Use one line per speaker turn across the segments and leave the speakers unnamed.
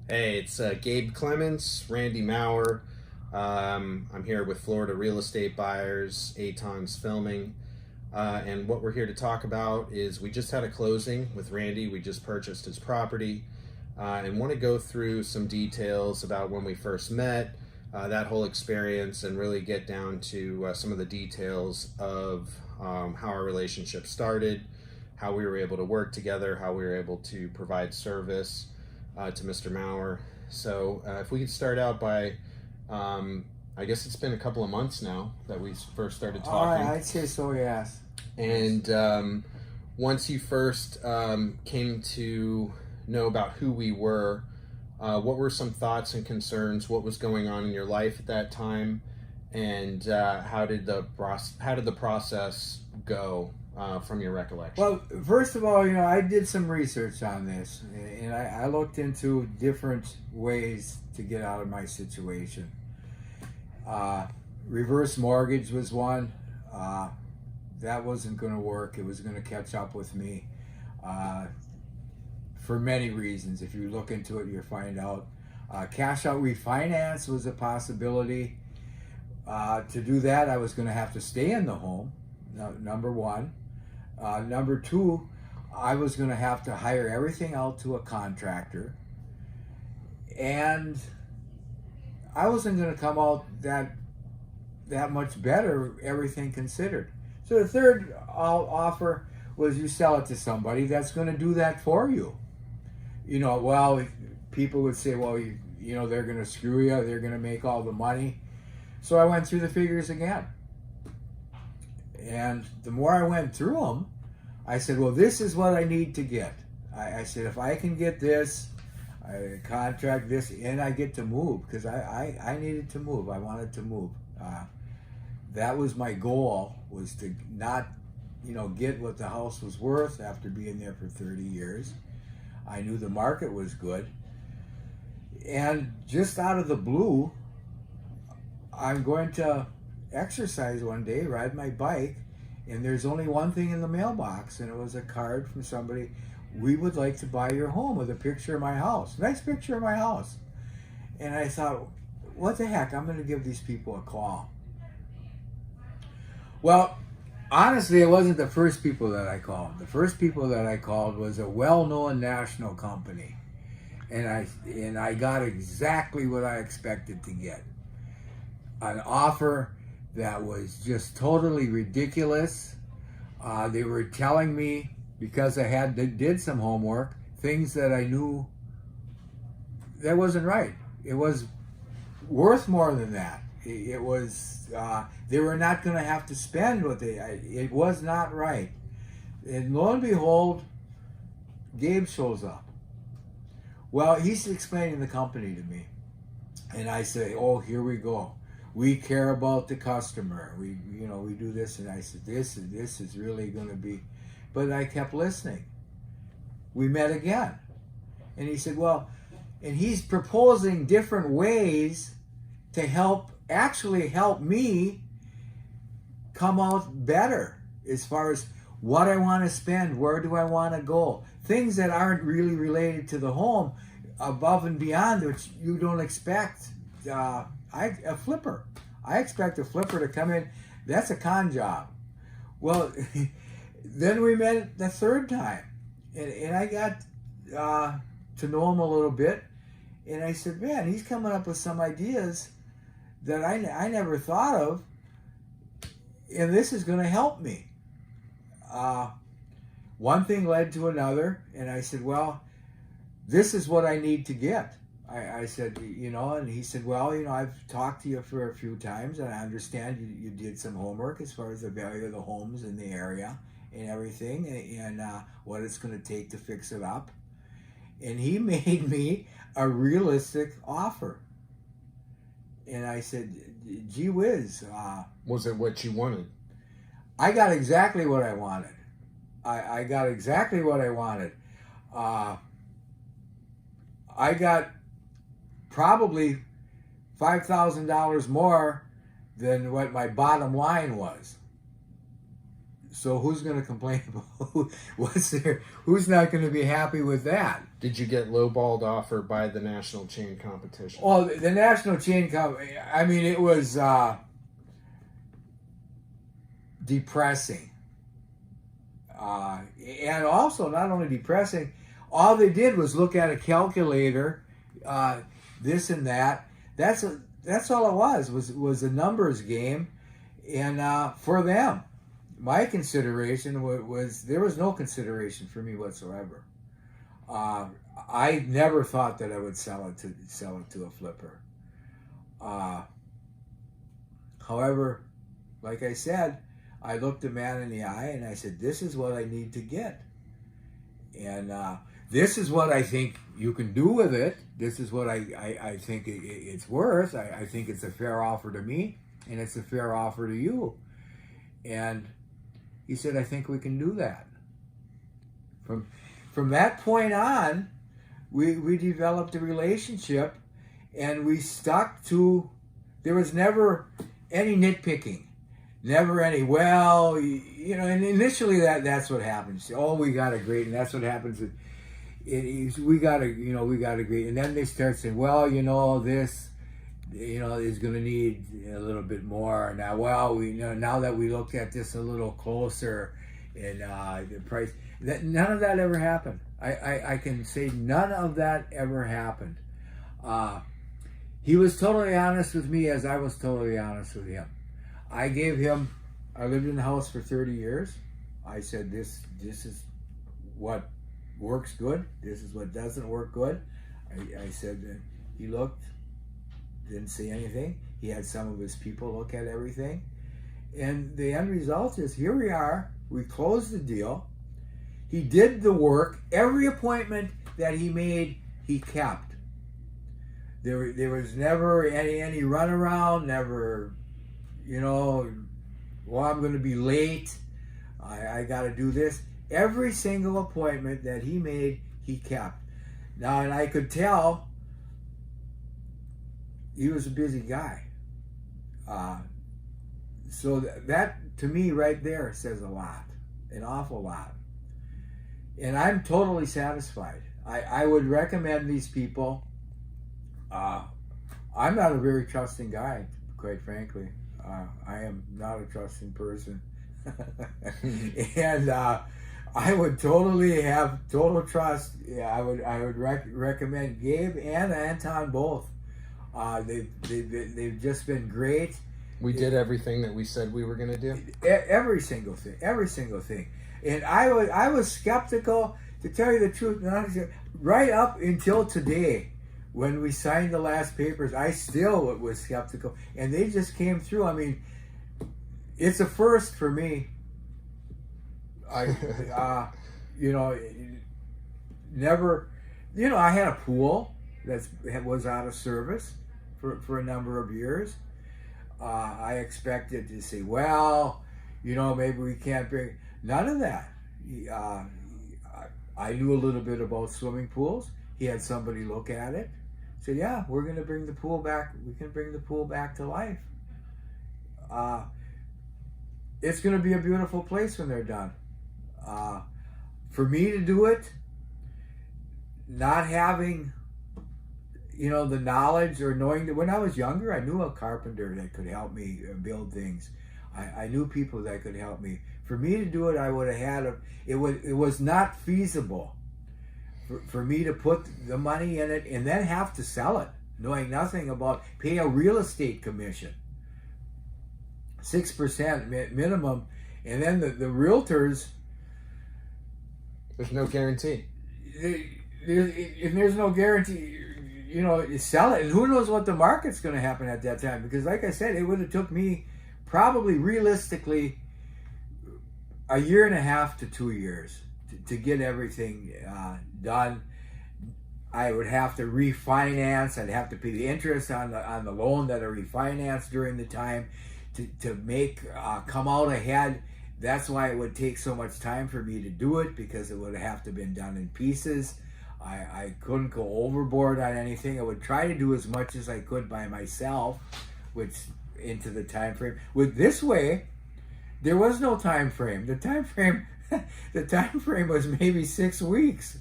Hey, it's Gabe Clements, Randy Maurer. I'm here with Florida Real Estate Buyers, Aton's Filming. And what we're here to talk about is we just had a closing with Randy. We just purchased his property and want to go through some details about when we first met, that whole experience, and really get down to some of the details of how our relationship started, how we were able to work together, how we were able to provide service to Mr. Maurer. So if we could start out by, I guess it's been a couple of months now that we first started talking.
I'd say so, yes.
And once you first came to know about who we were, what were some thoughts and concerns? What was going on in your life at that time? And how did the process go from your recollection?
Well, first of all, I did some research on this, and I looked into different ways to get out of my situation. Reverse mortgage was one. That wasn't going to work. It was going to catch up with me for many reasons. If you look into it, you'll find out. Cash out refinance was a possibility. To do that, I was going to have to stay in the home, number one. Number two, I was going to have to hire everything out to a contractor. And I wasn't going to come out that much better, everything considered. So the third offer was you sell it to somebody that's going to do that for you. Well, people would say, well, they're going to screw you. They're going to make all the money. So I went through the figures again. And the more I went through them, I said, well, this is what I need to get. I said, if I can get this, I contract this, and I get to move, because I needed to move. I wanted to move. That was my goal, was to not, get what the house was worth after being there for 30 years. I knew the market was good. And just out of the blue, I'm going to exercise one day, ride my bike, and there's only one thing in the mailbox, and it was a card from somebody. We would like to buy your home, with a picture of my house. Nice picture of my house. And I thought, what the heck? I'm going to give these people a call. Well, honestly, it wasn't the first people that I called. The first people that I called was a well-known national company. And I got exactly what I expected to get. An offer that was just totally ridiculous. They were telling me, because I did some homework, things that I knew that wasn't right. It was worth more than that. It was they were not going to have to spend what it was not right. And lo and behold, Gabe shows up. Well, he's explaining the company to me, and I say, oh, here we go. We care about the customer. We do this. And I said, this is really going to be, but I kept listening. We met again. And he said, well, and he's proposing different ways to actually help me come out better, as far as what I want to spend, where do I want to go, things that aren't really related to the home, above and beyond, which you don't expect. A flipper. I expect a flipper to come in. That's a con job. Well, then we met the third time, and I got to know him a little bit, and I said, man, he's coming up with some ideas that I never thought of, and this is going to help me. One thing led to another, and I said, well, this is what I need to get. I said, and he said, well, I've talked to you for a few times, and I understand you did some homework as far as the value of the homes in the area and everything, and what it's going to take to fix it up. And he made me a realistic offer. And I said, gee whiz.
Was it what you wanted?
I got exactly what I wanted. I got exactly what I wanted. I got probably $5,000 more than what my bottom line was. So who's going to complain about what's there? Who's not going to be happy with that?
Did you get lowballed offer by the national chain competition?
Well, the national chain company, I mean, it was depressing. And also, not only depressing, all they did was look at a calculator, this and that. That's all it was a numbers game. And for them, my consideration was there was no consideration for me whatsoever. I never thought that I would sell it to a flipper. However, like I said, I looked the man in the eye and I said, "This is what I need to get, and this is what I think you can do with it. This is what I think it's worth. I think it's a fair offer to me, and it's a fair offer to you." And he said, "I think we can do that." From that point on, we developed a relationship, and we stuck to. There was never any nitpicking, never any. Well, and initially that's what happens. Oh, we got a great, and that's what happens. We got a great, and then they start saying, well, this. Is going to need a little bit more now. Well, now that we looked at this a little closer, and the price, none of that ever happened. I can say none of that ever happened. He was totally honest with me, as I was totally honest with him. I lived in the house for 30 years. I said, this is what works good. This is what doesn't work good. I said that. He looked. Didn't say anything. He had some of his people look at everything. And the end result is, here we are. We closed the deal. He did the work. Every appointment that he made, he kept. There was never any runaround, never, well, I'm going to be late. I got to do this. Every single appointment that he made, he kept. Now, and I could tell he was a busy guy. So that, to me, right there says a lot, an awful lot. And I'm totally satisfied. I would recommend these people. I'm not a very trusting guy, quite frankly. I am not a trusting person. And I would totally have total trust. Yeah, I would recommend Gabe and Anton both. They've just been great.
We did everything that we said we were going to do.
Every single thing. And I was skeptical, to tell you the truth, right up until today, when we signed the last papers. I still was skeptical, and they just came through. I mean, it's a first for me. Never, I had a pool that was out of service for a number of years. I expected to say, well, maybe we can't bring, none of that. I knew a little bit about swimming pools. He had somebody look at it. Said, yeah, we're going to bring the pool back. We can bring the pool back to life. It's going to be a beautiful place when they're done. For me to do it, not having, the knowledge or knowing that when I was younger, I knew a carpenter that could help me build things. I knew people that could help me. For me to do it, I would have had it was not feasible for me to put the money in it and then have to sell it, knowing nothing about, pay a real estate commission, 6% minimum, and then the realtors.
There's no guarantee.
If there's no guarantee, you sell it, and who knows what the market's going to happen at that time? Because, like I said, it would have took me probably realistically a year and a half to 2 years to get everything done. I would have to refinance. I'd have to pay the interest on the loan that I refinanced during the time to make come out ahead. That's why it would take so much time for me to do it, because it would have to been done in pieces. I couldn't go overboard on anything. I would try to do as much as I could by myself, which into the time frame. With this way, there was no time frame. The time frame was maybe 6 weeks.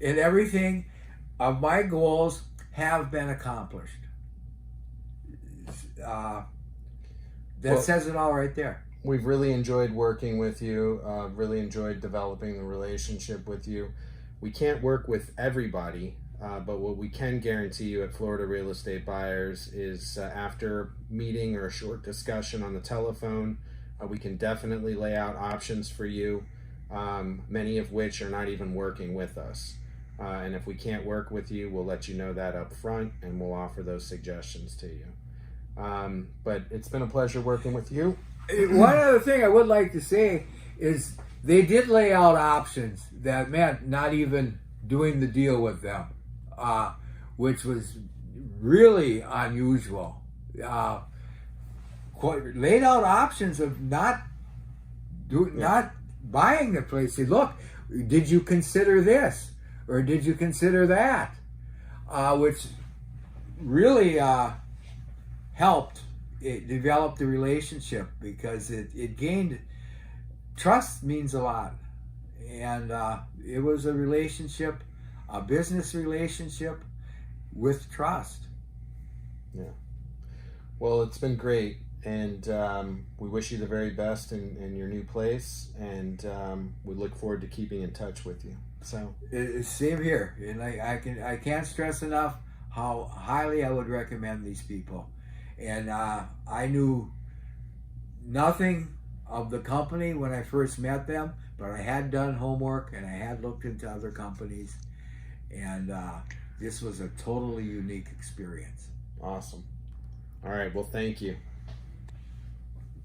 And everything of my goals have been accomplished. That says it all right there.
We've really enjoyed working with you, really enjoyed developing the relationship with you. We can't work with everybody, but what we can guarantee you at Florida Real Estate Buyers is after meeting or a short discussion on the telephone, we can definitely lay out options for you, many of which are not even working with us. And if we can't work with you, we'll let you know that up front, and we'll offer those suggestions to you. But it's been a pleasure working with you.
One other thing I would like to say is they did lay out options that meant not even doing the deal with them, which was really unusual. Laid out options of not buying the place. Say, look, did you consider this or did you consider that? Which really helped it develop the relationship, because it gained trust. Means a lot, and it was a relationship, a business relationship with trust.
Yeah. Well, it's been great, and we wish you the very best in your new place, and we look forward to keeping in touch with you. So
same here, and I can't stress enough how highly I would recommend these people. And I knew nothing of the company when I first met them, but I had done homework and I had looked into other companies, and this was a totally unique experience.
Awesome. All right. Well, thank you.